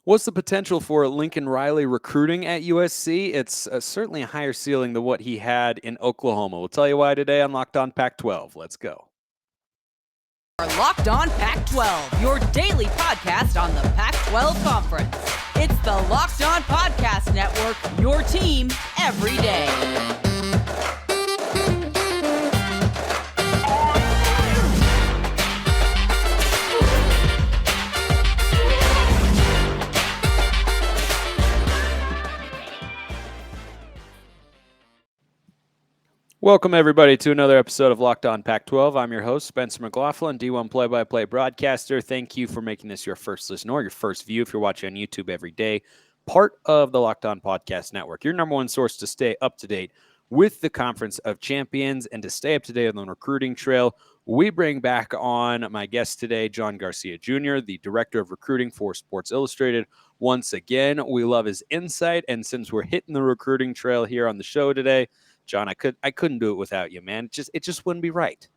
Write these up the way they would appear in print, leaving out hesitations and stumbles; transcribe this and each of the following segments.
What's the potential for Lincoln Riley recruiting at USC? It's certainly a higher ceiling than what he had in Oklahoma. We'll tell you why today on Locked On Pac-12. Let's go. Locked On Pac-12, your daily podcast on the Pac-12 Conference. It's the Locked On Podcast Network, your team every day. Welcome, everybody, to another episode of Locked On Pac-12. I'm your host, Spencer McLaughlin, D1 play-by-play broadcaster. Thank you for making this your first listen or your first view if you're watching on YouTube every day. Part of the Locked On Podcast Network, your number one source to stay up to date with the Conference of Champions and to stay up to date on the recruiting trail. We bring back on my guest today, John Garcia Jr., the Director of Recruiting for Sports Illustrated. Once again, we love his insight, and since we're hitting the recruiting trail here on the show today, John, I couldn't do it without you, man. It just wouldn't be right.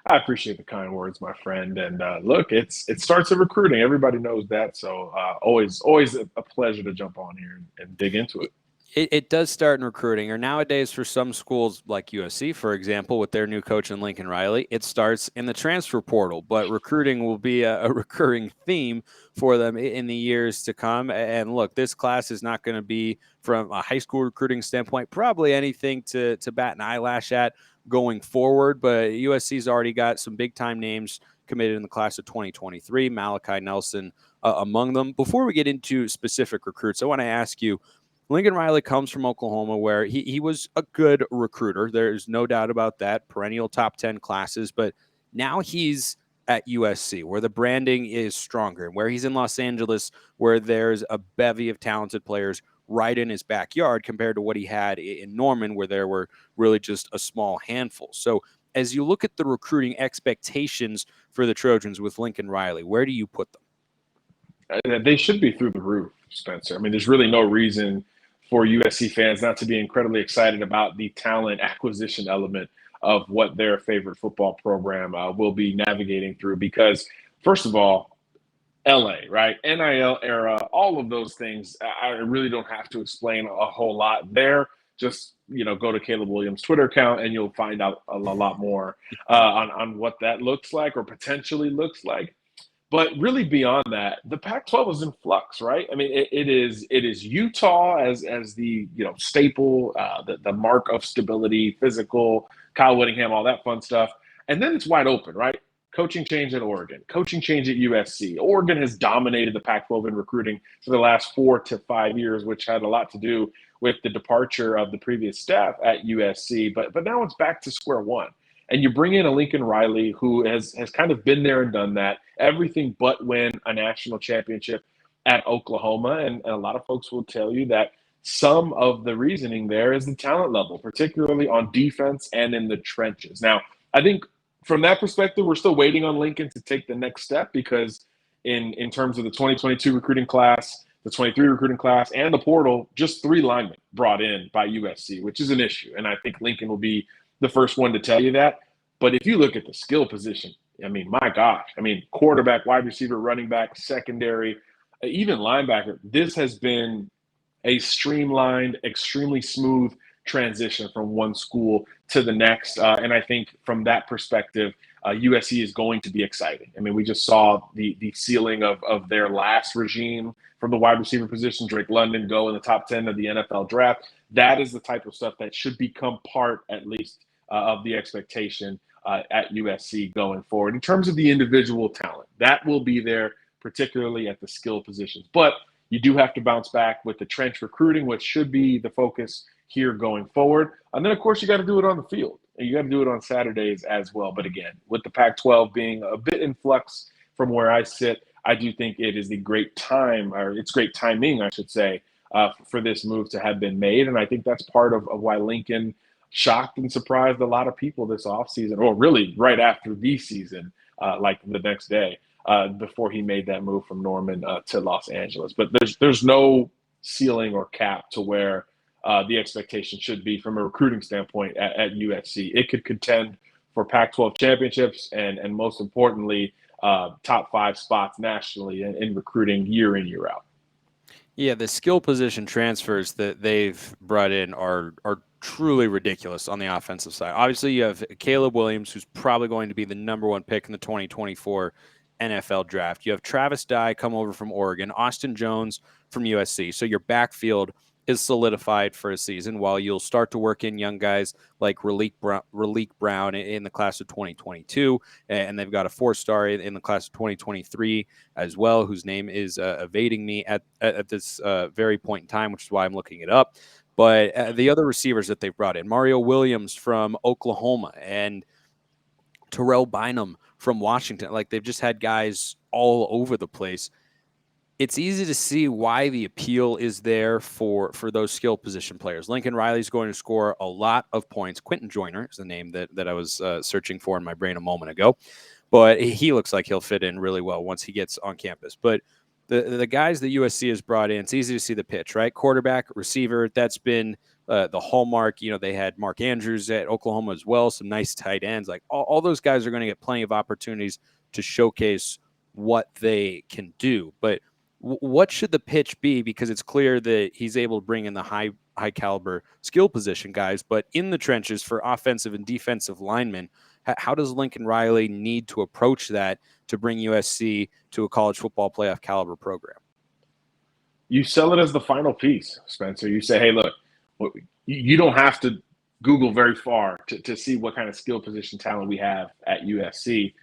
I appreciate the kind words, my friend. And look, it starts at recruiting. Everybody knows that. So always a pleasure to jump on here and dig into it. It does start in recruiting, or nowadays for some schools like USC, for example, with their new coach in Lincoln Riley, it starts in the transfer portal. But recruiting will be a recurring theme for them in the years to come. And look, this class is not going to be, from a high school recruiting standpoint, probably anything to bat an eyelash at going forward. But USC's already got some big-time names committed in the class of 2023, Malachi Nelson among them. Before we get into specific recruits, I want to ask you, Lincoln Riley comes from Oklahoma, where he was a good recruiter. There's no doubt about that. Perennial top 10 classes. But now he's at USC, where the branding is stronger, and where he's in Los Angeles, where there's a bevy of talented players right in his backyard compared to what he had in Norman, where there were really just a small handful. So as you look at the recruiting expectations for the Trojans with Lincoln Riley, where do you put them? They should be through the roof, Spencer. I mean, there's really no reason for USC fans not to be incredibly excited about the talent acquisition element of what their favorite football program will be navigating through. Because, first of all, LA, right? NIL era, all of those things, I really don't have to explain a whole lot there. Just, go to Caleb Williams' Twitter account and you'll find out a lot more on what that looks like or potentially looks like. But really beyond that, the Pac-12 is in flux, right? I mean, it is Utah as the staple, the mark of stability, physical, Kyle Whittingham, all that fun stuff. And then it's wide open, right? Coaching change at Oregon, coaching change at USC. Oregon has dominated the Pac-12 in recruiting for the last 4 to 5 years, which had a lot to do with the departure of the previous staff at USC. But now it's back to square one. And you bring in a Lincoln Riley who has kind of been there and done that, everything but win a national championship at Oklahoma. And a lot of folks will tell you that some of the reasoning there is the talent level, particularly on defense and in the trenches. Now, I think from that perspective, we're still waiting on Lincoln to take the next step because in terms of the 2022 recruiting class, the 23 recruiting class, and the portal, just 3 linemen brought in by USC, which is an issue. And I think Lincoln will be the first one to tell you that. But if you look at the skill position, I mean, my gosh, quarterback, wide receiver, running back, secondary, even linebacker, this has been a streamlined, extremely smooth transition from one school to the next. And I think from that perspective, USC is going to be exciting. I mean, we just saw the ceiling of their last regime from the wide receiver position, Drake London, go in the top 10 of the NFL draft. That is the type of stuff that should become part, at least, of the expectation at USC going forward. In terms of the individual talent, that will be there, particularly at the skill positions. But you do have to bounce back with the trench recruiting, which should be the focus here going forward. And then, of course, you got to do it on the field. And you got to do it on Saturdays as well. But again, with the Pac-12 being a bit in flux from where I sit, I do think it is the great time, or it's great timing, I should say, for this move to have been made. And I think that's part of why Lincoln shocked and surprised a lot of people this offseason, or really right after the season, like the next day, before he made that move from Norman to Los Angeles. But there's no ceiling or cap to where the expectation should be from a recruiting standpoint at USC. It could contend for Pac-12 championships and most importantly, top 5 spots nationally in recruiting year in, year out. Yeah, the skill position transfers that they've brought in are truly ridiculous on the offensive side. Obviously, you have Caleb Williams, who's probably going to be the number 1 pick in the 2024 NFL draft. You have Travis Dye come over from Oregon, Austin Jones from USC. So your backfield is solidified for a season, while you'll start to work in young guys like Raleek Brown in the class of 2022, and they've got a 4-star in the class of 2023 as well, whose name is evading me at this very point in time, which is why I'm looking it up. But the other receivers that they've brought in, Mario Williams from Oklahoma and Terrell Bynum from Washington, like they've just had guys all over the place. It's easy to see why the appeal is there for those skill position players. Lincoln Riley's going to score a lot of points. Quentin Joyner is the name that I was searching for in my brain a moment ago. But he looks like he'll fit in really well once he gets on campus. But the guys that USC has brought in, it's easy to see the pitch, right? Quarterback, receiver, that's been the hallmark. They had Mark Andrews at Oklahoma as well, some nice tight ends. Like all those guys are going to get plenty of opportunities to showcase what they can do. But what should the pitch be? Because it's clear that he's able to bring in the high caliber skill position guys, but in the trenches for offensive and defensive linemen, how does Lincoln Riley need to approach that to bring USC to a college football playoff caliber program? You sell it as the final piece, Spencer. You say, hey, look, you don't have to Google very far to see what kind of skill position talent we have at USC.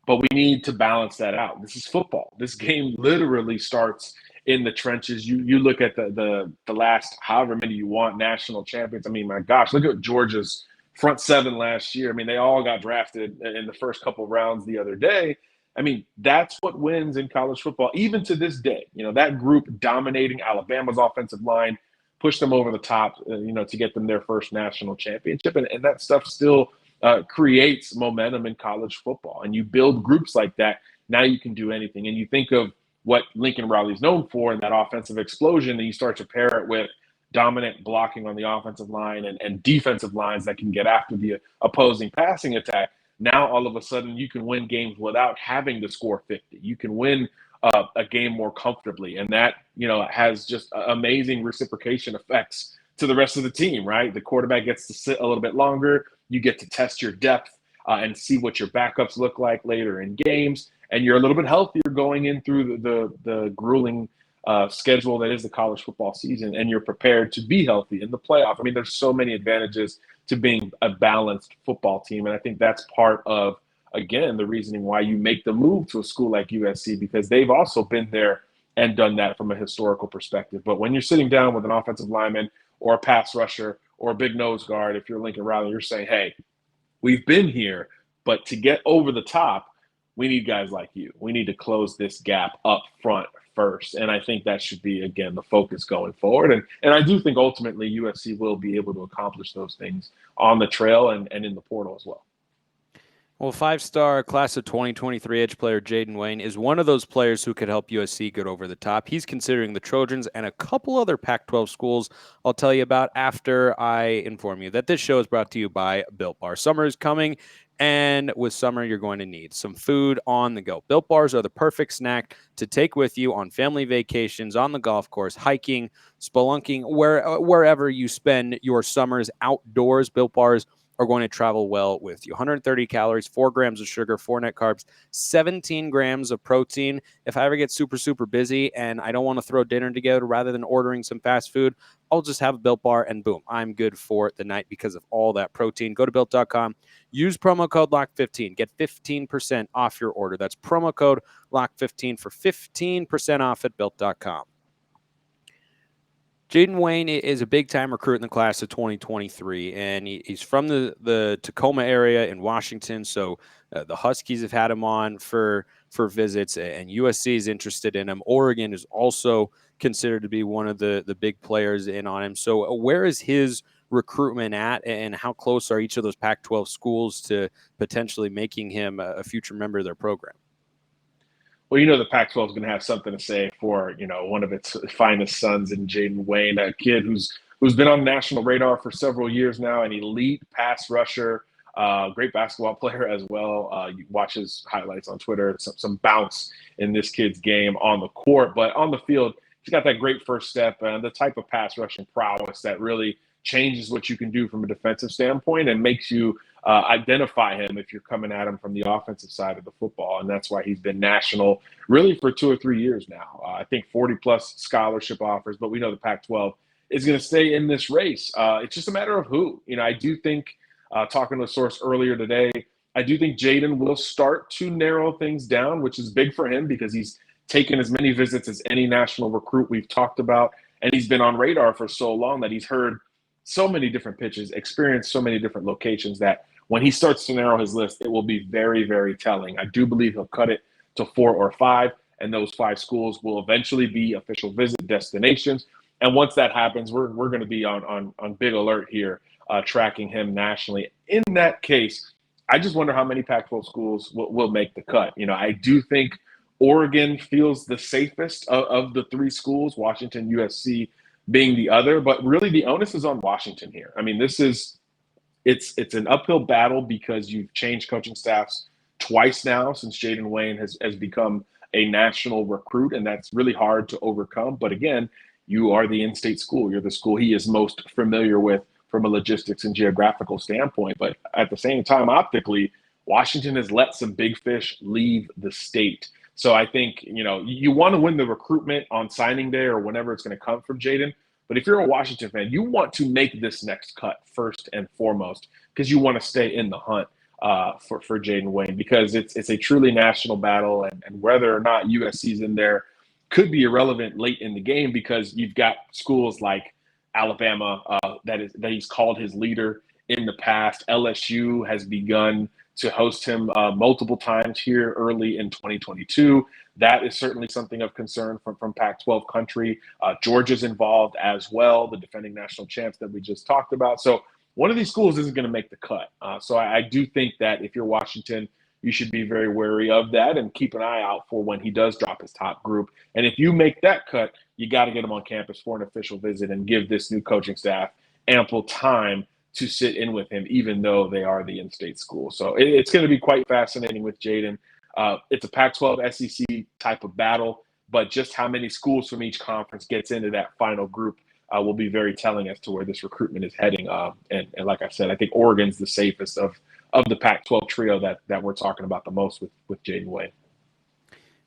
But we need to balance that out. This is football. This game literally starts in the trenches. You look at the last however many you want national champions. I mean, my gosh, look at Georgia's front 7 last year. I mean, they all got drafted in the first couple of rounds the other day. I mean, that's what wins in college football, even to this day. That group dominating Alabama's offensive line, pushed them over the top, to get them their first national championship. And that stuff still creates momentum in college football. And you build groups like that, now you can do anything. And you think of what Lincoln Riley's known for in that offensive explosion, and you start to pair it with dominant blocking on the offensive line and defensive lines that can get after the opposing passing attack. Now, all of a sudden, you can win games without having to score 50. You can win a game more comfortably. And that, has just amazing reciprocation effects to the rest of the team, right? The quarterback gets to sit a little bit longer. You get to test your depth and see what your backups look like later in games. And you're a little bit healthier going in through the grueling schedule that is the college football season. And you're prepared to be healthy in the playoff. I mean, there's so many advantages to being a balanced football team. And I think that's part of, again, the reasoning why you make the move to a school like USC, because they've also been there and done that from a historical perspective. But when you're sitting down with an offensive lineman or a pass rusher or a big nose guard, if you're Lincoln Riley, you're saying, hey, we've been here, but to get over the top, we need guys like you. We need to close this gap up front first. And I think that should be, again, the focus going forward. And I do think ultimately USC will be able to accomplish those things on the trail and in the portal as well. Well, 5-star class of 2023 edge player Jaden Wayne is one of those players who could help USC get over the top. He's considering the Trojans and a couple other Pac-12 schools I'll tell you about after I inform you that this show is brought to you by Built Bar. Summer is coming, and with summer, you're going to need some food on the go. Built Bars are the perfect snack to take with you on family vacations, on the golf course, hiking, spelunking, wherever you spend your summers outdoors. Built Bars are going to travel well with you. 130 calories, 4 grams of sugar, 4 net carbs, 17 grams of protein. If I ever get super, super busy and I don't want to throw dinner together rather than ordering some fast food, I'll just have a Built Bar and boom, I'm good for the night because of all that protein. Go to Built.com, use promo code LOCK15, get 15% off your order. That's promo code LOCK15 for 15% off at Built.com. Jaden Wayne is a big-time recruit in the class of 2023, and he's from the Tacoma area in Washington, so the Huskies have had him on for visits, and USC is interested in him. Oregon is also considered to be one of the big players in on him. So where is his recruitment at, and how close are each of those Pac-12 schools to potentially making him a future member of their program? Well, the Pac-12 is going to have something to say for, one of its finest sons in Jaden Wayne, a kid who's been on the national radar for several years now, an elite pass rusher, Great basketball player as well. You watch his highlights on Twitter, some bounce in this kid's game on the court. But on the field, he's got that great first step and the type of pass rushing prowess that really changes what you can do from a defensive standpoint and makes you identify him if you're coming at him from the offensive side of the football. And that's why he's been national really for 2 or 3 years now. I think 40-plus scholarship offers, but we know the Pac-12 is going to stay in this race. It's just a matter of who. I do think, talking to a source earlier today, I do think Jayden will start to narrow things down, which is big for him because he's taken as many visits as any national recruit we've talked about, and he's been on radar for so long that he's heard so many different pitches, experienced so many different locations that when he starts to narrow his list, it will be very, very telling. I do believe he'll cut it to 4 or 5, and those 5 schools will eventually be official visit destinations. And once that happens, we're going to be on big alert here, tracking him nationally. In that case, I just wonder how many Pac-12 schools will make the cut. I do think Oregon feels the safest of the 3 schools, Washington, USC being the other, but really the onus is on Washington here. I mean, it's an uphill battle because you've changed coaching staffs twice now since Jaden Wayne has become a national recruit, and that's really hard to overcome. But again, you are the in-state school. You're the school he is most familiar with from a logistics and geographical standpoint. But at the same time, optically, Washington has let some big fish leave the state. So I think, you want to win the recruitment on signing day or whenever it's going to come from Jaden. But if you're a Washington fan, you want to make this next cut first and foremost because you want to stay in the hunt for Jaden Wayne because it's a truly national battle. And whether or not USC's in there could be irrelevant late in the game because you've got schools like Alabama that he's called his leader in the past. LSU has begun to host him multiple times here early in 2022. That is certainly something of concern from Pac-12 country. Georgia's involved as well, the defending national champs that we just talked about. So one of these schools isn't going to make the cut. So I do think that if you're Washington, you should be very wary of that and keep an eye out for when he does drop his top group. And if you make that cut, you got to get him on campus for an official visit and give this new coaching staff ample time to sit in with him, even though they are the in-state school. So it's going to be quite fascinating with Jaden. It's a Pac-12 SEC type of battle, but just how many schools from each conference gets into that final group will be very telling as to where this recruitment is heading. And like I said, I think Oregon's the safest of the Pac-12 trio that we're talking about the most with Jaden Wayne.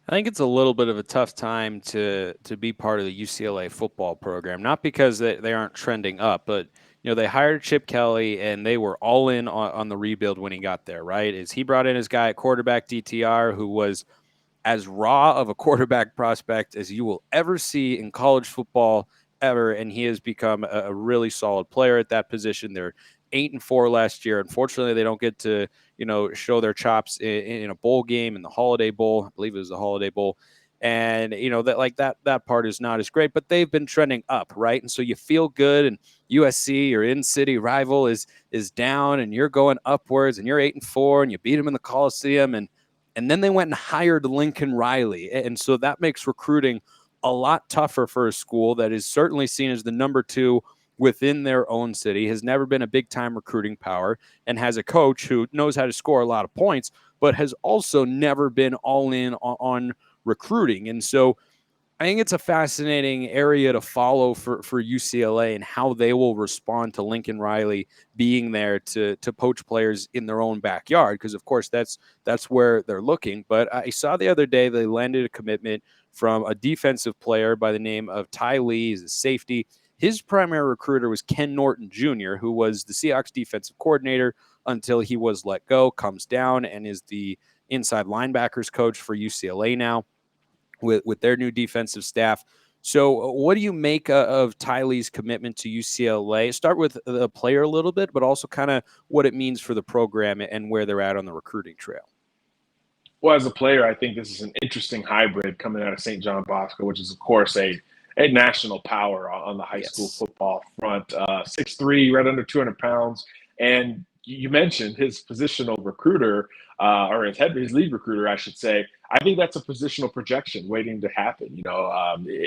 I think it's a little bit of a tough time to be part of the UCLA football program, not because they aren't trending up, but they hired Chip Kelly and they were all in on the rebuild when he got there, right? He brought in his guy at quarterback DTR, who was as raw of a quarterback prospect as you will ever see in college football ever, and he has become a really solid player at that position. They're 8-4 last year. Unfortunately, they don't get to show their chops in a bowl game, in the Holiday Bowl. I believe it was the Holiday Bowl. And, that part is not as great, but they've been trending up, right? And so you feel good, and USC, your in-city rival, is down, and you're going upwards, and you're 8-4, and you beat them in the Coliseum. And then they went and hired Lincoln Riley. And so that makes recruiting a lot tougher for a school that is certainly seen as the number 2 within their own city, has never been a big-time recruiting power, and has a coach who knows how to score a lot of points, but has also never been all in on recruiting. And so I think it's a fascinating area to follow for UCLA and how they will respond to Lincoln Riley being there to poach players in their own backyard, because of course that's where they're looking. But I saw the other day they landed a commitment from a defensive player by the name of Ty Lee. He's a safety. His primary recruiter was Ken Norton Jr., who was the Seahawks defensive coordinator until he was let go, comes down and is the inside linebackers coach for UCLA now with their new defensive staff. So what do you make of Ty Lee's commitment to UCLA? Start with the player a little bit, but also kind of what it means for the program and where they're at on the recruiting trail. Well, as a player, I think this is an interesting hybrid coming out of St. John Bosco, which is, of course, a national power on the high school football front. 6'3", right under 200 pounds. And you mentioned his positional recruiter, or his lead recruiter, I should say. I think that's a positional projection waiting to happen.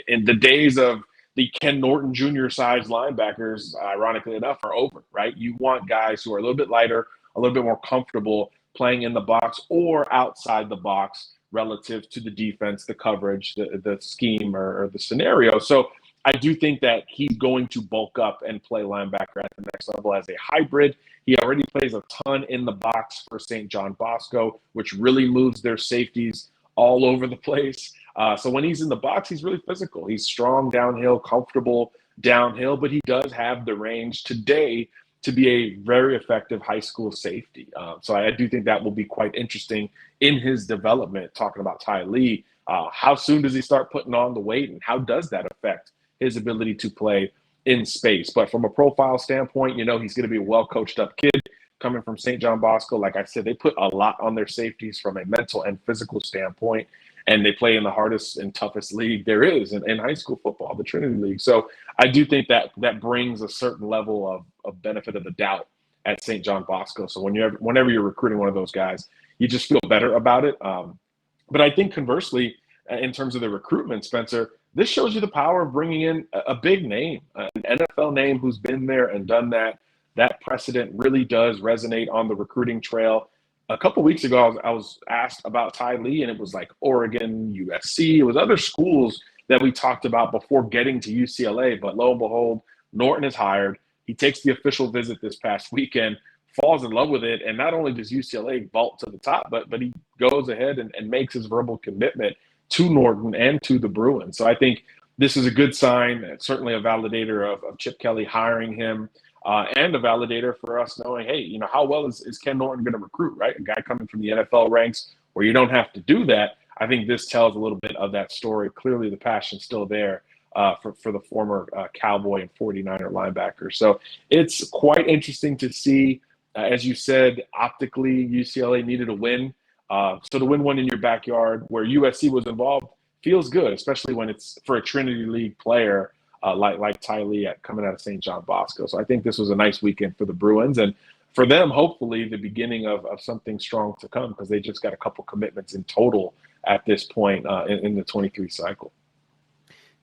In the days of the Ken Norton Jr. size linebackers, ironically enough, are over, right? You want guys who are a little bit lighter, a little bit more comfortable playing in the box or outside the box relative to the defense, the coverage, the scheme, or the scenario. So I do think that he's going to bulk up and play linebacker at the next level as a hybrid. He already plays a ton in the box for St. John Bosco, which really moves their safeties all over the place. So when he's in the box, he's really physical. He's strong downhill, comfortable downhill, but he does have the range today to be a very effective high school safety. So I do think that will be quite interesting in his development, talking about Ty Lee. How soon does he start putting on the weight, and how does that affect his ability to play in space? But from a profile standpoint, he's going to be a well-coached up kid coming from St. John Bosco. Like I said, they put a lot on their safeties from a mental and physical standpoint, and they play in the hardest and toughest league there is in high school football, the Trinity League. So I do think that brings a certain level of benefit of the doubt at St. John Bosco. So whenever you're recruiting one of those guys, you just feel better about it. But I think conversely, in terms of the recruitment, Spencer, this shows you the power of bringing in a big name, an NFL name who's been there and done that. That precedent really does resonate on the recruiting trail. A couple of weeks ago, I was asked about Ty Lee, and it was like Oregon, USC. It was other schools that we talked about before getting to UCLA. But lo and behold, Norton is hired. He takes the official visit this past weekend, falls in love with it, and not only does UCLA vault to the top, but he goes ahead and makes his verbal commitment to Norton and to the Bruins. So I think this is a good sign. It's certainly a validator of Chip Kelly hiring him. And a validator for us knowing, hey, how well is Ken Norton going to recruit, right? A guy coming from the NFL ranks where you don't have to do that. I think this tells a little bit of that story. Clearly the passion's still there for the former Cowboy and 49er linebacker. So it's quite interesting to see. As you said, optically, UCLA needed a win. So to win one in your backyard where USC was involved feels good, especially when it's for a Trinity League player like Ty Lee coming out of St. John Bosco. So I think this was a nice weekend for the Bruins, and for them, hopefully the beginning of something strong to come, because they just got a couple commitments in total at this point in the 23 cycle.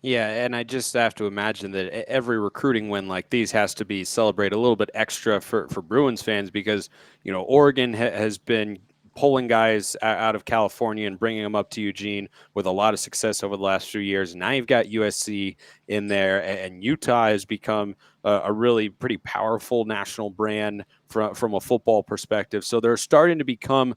Yeah, and I just have to imagine that every recruiting win like these has to be celebrated a little bit extra for Bruins fans, because, Oregon has been pulling guys out of California and bringing them up to Eugene with a lot of success over the last few years. Now you've got USC in there, and Utah has become a really pretty powerful national brand from a football perspective. So they're starting to become,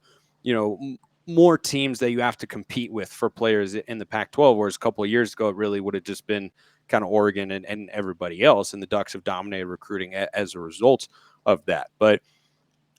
more teams that you have to compete with for players in the Pac-12, whereas a couple of years ago, it really would have just been kind of Oregon and everybody else. And the Ducks have dominated recruiting as a result of that. But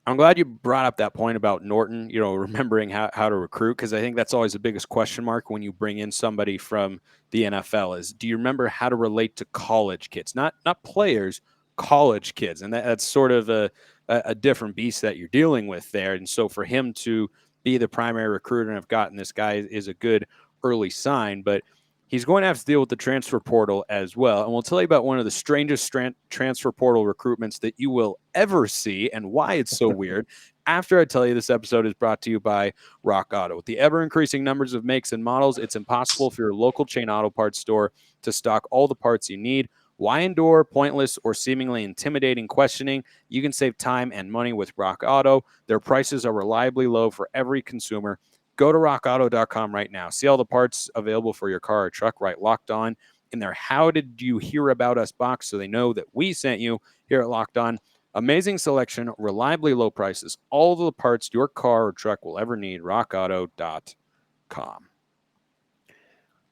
I'm glad you brought up that point about Norton, remembering how to recruit, because I think that's always the biggest question mark when you bring in somebody from the NFL is, do you remember how to relate to college kids? Not players, college kids. And that's sort of a different beast that you're dealing with there. And so for him to be the primary recruiter and have gotten this guy is a good early sign, but he's going to have to deal with the transfer portal as well. And we'll tell you about one of the strangest transfer portal recruitments that you will ever see and why it's so weird after I tell you this episode is brought to you by Rock Auto. With the ever-increasing numbers of makes and models, it's impossible for your local chain auto parts store to stock all the parts you need. Why endure pointless or seemingly intimidating questioning? You can save time and money with Rock Auto. Their prices are reliably low for every consumer. Go to rockauto.com right now. See all the parts available for your car or truck, right locked on in their How Did You Hear About Us box, so they know that we sent you here at Locked On. Amazing selection, reliably low prices, all of the parts your car or truck will ever need, rockauto.com.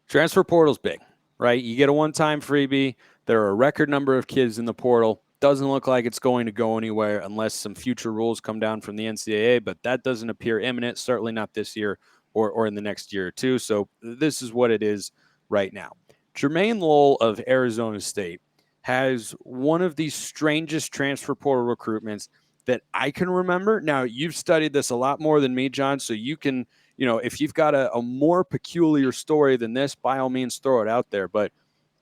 Transfer portal's big, right? You get a one-time freebie. There are a record number of kids in the portal. Doesn't look like it's going to go anywhere unless some future rules come down from the NCAA, but that doesn't appear imminent, certainly not this year or in the next year or two. So this is what it is right now. Jermaine Lole of Arizona State has one of the strangest transfer portal recruitments that I can remember. Now, you've studied this a lot more than me, John, so you can, if you've got a more peculiar story than this, by all means, throw it out there. But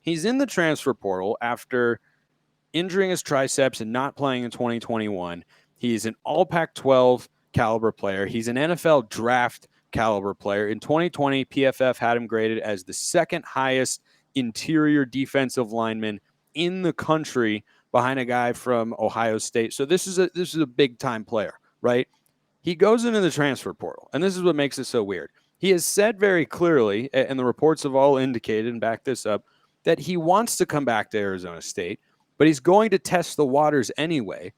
he's in the transfer portal after injuring his triceps and not playing in 2021. He's an all Pac-12 caliber player. He's an NFL draft caliber player. In 2020, PFF had him graded as the second highest interior defensive lineman in the country behind a guy from Ohio State. So this is a big time player right? He goes into the transfer portal, and this is what makes it so weird. He has said very clearly, and the reports have all indicated and backed this up, that he wants to come back to Arizona State, but he's going to test the waters anyway.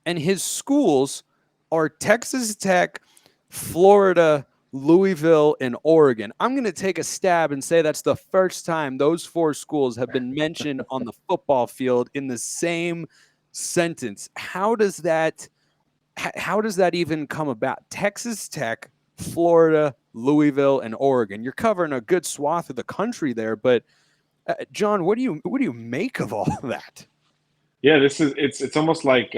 And his schools are Texas Tech, Florida, Louisville, and Oregon. I'm going to take a stab and say that's the first time those four schools have been mentioned on the football field in the same sentence. How does that even come about? Texas Tech, Florida, Louisville, and Oregon. You're covering a good swath of the country there, but John, what do you make of all of that? Yeah, it's almost like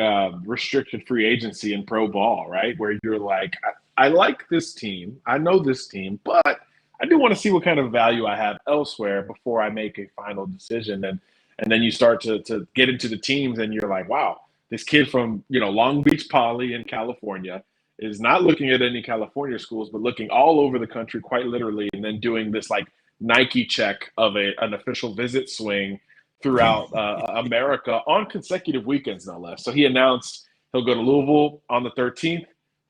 restricted free agency in pro ball, right? Where you're like, I like this team, I know this team, but I do want to see what kind of value I have elsewhere before I make a final decision. And then you start to get into the teams, and you're like, wow, this kid from Long Beach Poly in California is not looking at any California schools, but looking all over the country, quite literally, and then doing this like Nike check of an official visit swing throughout America on consecutive weekends, no less. So he announced he'll go to Louisville on the 13th,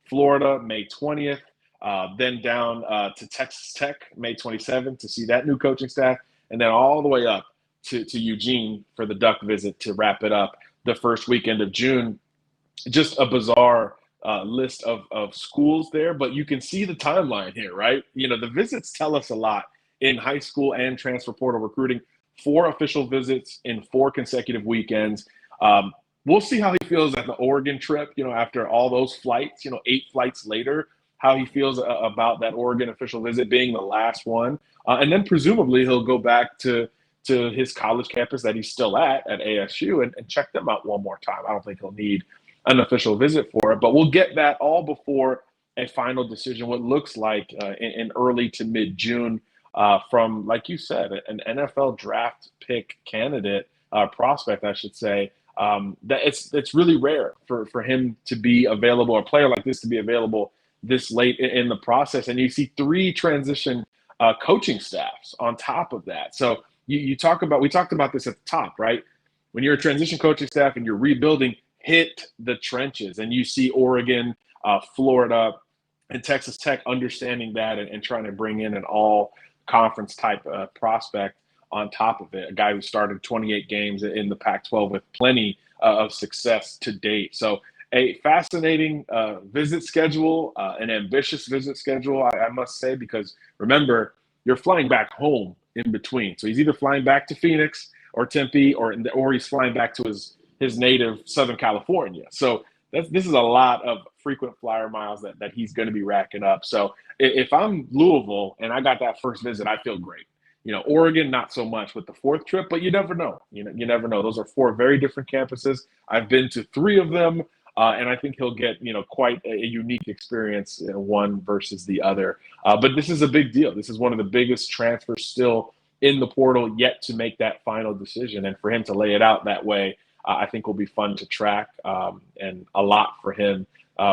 Florida May 20th, then down to Texas Tech May 27th to see that new coaching staff, and then all the way up to Eugene for the Duck visit to wrap it up the first weekend of June. Just a bizarre list of schools there, but you can see the timeline here, right? The visits tell us a lot in high school and transfer portal recruiting. 4 official visits in 4 consecutive weekends. We'll see how he feels at the Oregon trip, after all those flights, 8 flights later, how he feels about that Oregon official visit being the last one. And then presumably he'll go back to his college campus that he's still at ASU and check them out one more time. I don't think he'll need an official visit for it, but we'll get that all before a final decision, what looks like in early to mid-June. From, like you said, an NFL draft pick candidate, prospect, I should say, that it's really rare for him to be available, a player like this to be available this late in the process. And you see 3 transition coaching staffs on top of that. So we talked about this at the top, right? When you're a transition coaching staff and you're rebuilding, hit the trenches, and you see Oregon, Florida, and Texas Tech understanding that and trying to bring in an all conference type prospect on top of it, a guy who started 28 games in the Pac-12 with plenty of success to date. So a fascinating visit schedule, an ambitious visit schedule, I must say, because remember, you're flying back home in between. So he's either flying back to Phoenix or Tempe, or he's flying back to his native Southern California. So this is a lot of frequent flyer miles that he's going to be racking up. So if I'm Louisville and I got that first visit, I feel great. Oregon, not so much with the 4th trip, but you never know. You never know. Those are 4 very different campuses. I've been to 3 of them, and I think he'll get, quite a unique experience, one versus the other. But this is a big deal. This is one of the biggest transfers still in the portal yet to make that final decision. And for him to lay it out that way, I think will be fun to track, and a lot for him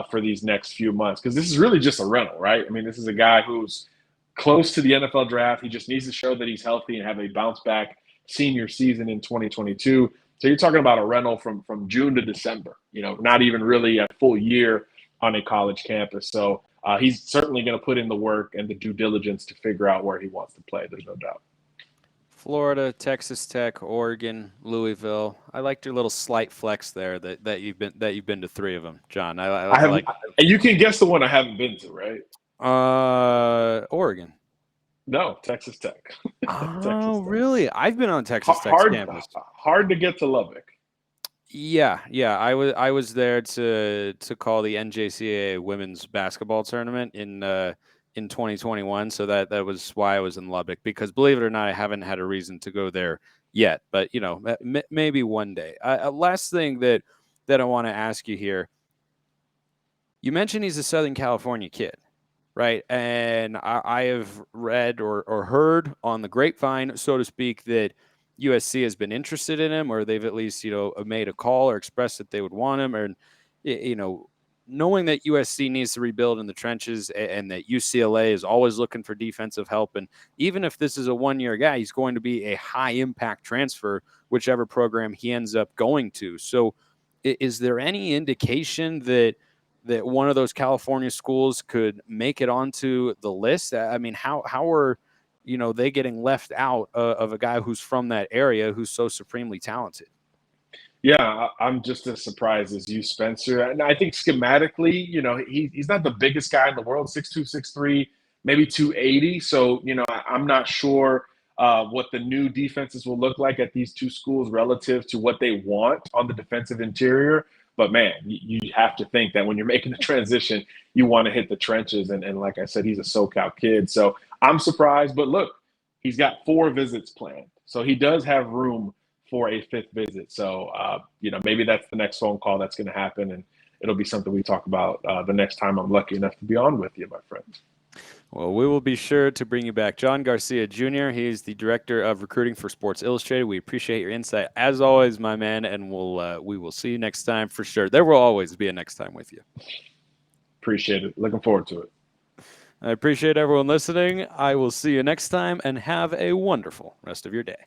for these next few months, because this is really just a rental, right? I mean, this is a guy who's close to the NFL draft. He just needs to show that he's healthy and have a bounce back senior season in 2022. So you're talking about a rental from June to December, not even really a full year on a college campus. So he's certainly going to put in the work and the due diligence to figure out where he wants to play. There's no doubt. Florida, Texas Tech, Oregon, Louisville. I liked your little slight flex there that you've been to 3 of them, John. I have, like. And you can guess the one I haven't been to, right? Oregon. No, Texas Tech. Oh, Texas Tech. Really? I've been on Texas Tech's campus. Hard to get to Lubbock. Yeah. I was there to call the NJCAA women's basketball tournament in 2021. So that was why I was in Lubbock, because believe it or not, I haven't had a reason to go there yet. But maybe one day. Last thing that I want to ask you here. You mentioned he's a Southern California kid, right? And I have read or heard on the grapevine, so to speak, that USC has been interested in him, or they've at least, made a call or expressed that they would want him. And, knowing that USC needs to rebuild in the trenches, and that UCLA is always looking for defensive help. And even if this is a 1-year guy, he's going to be a high impact transfer, whichever program he ends up going to. So is there any indication that that one of those California schools could make it onto the list? I mean, how are, they getting left out of a guy who's from that area who's so supremely talented? Yeah, I'm just as surprised as you, Spencer. And I think schematically, he's not the biggest guy in the world, 6'2", 6'3", maybe 280. So, I'm not sure what the new defenses will look like at these two schools relative to what they want on the defensive interior. But, man, you have to think that when you're making the transition, you want to hit the trenches. And like I said, he's a SoCal kid. So I'm surprised. But, look, he's got 4 visits planned. So he does have room for a 5th visit. So, maybe that's the next phone call that's going to happen, and it'll be something we talk about the next time I'm lucky enough to be on with you, my friend. Well, we will be sure to bring you back. John Garcia Jr., he's the Director of Recruiting for Sports Illustrated. We appreciate your insight, as always, my man, and we will see you next time for sure. There will always be a next time with you. Appreciate it. Looking forward to it. I appreciate everyone listening. I will see you next time, and have a wonderful rest of your day.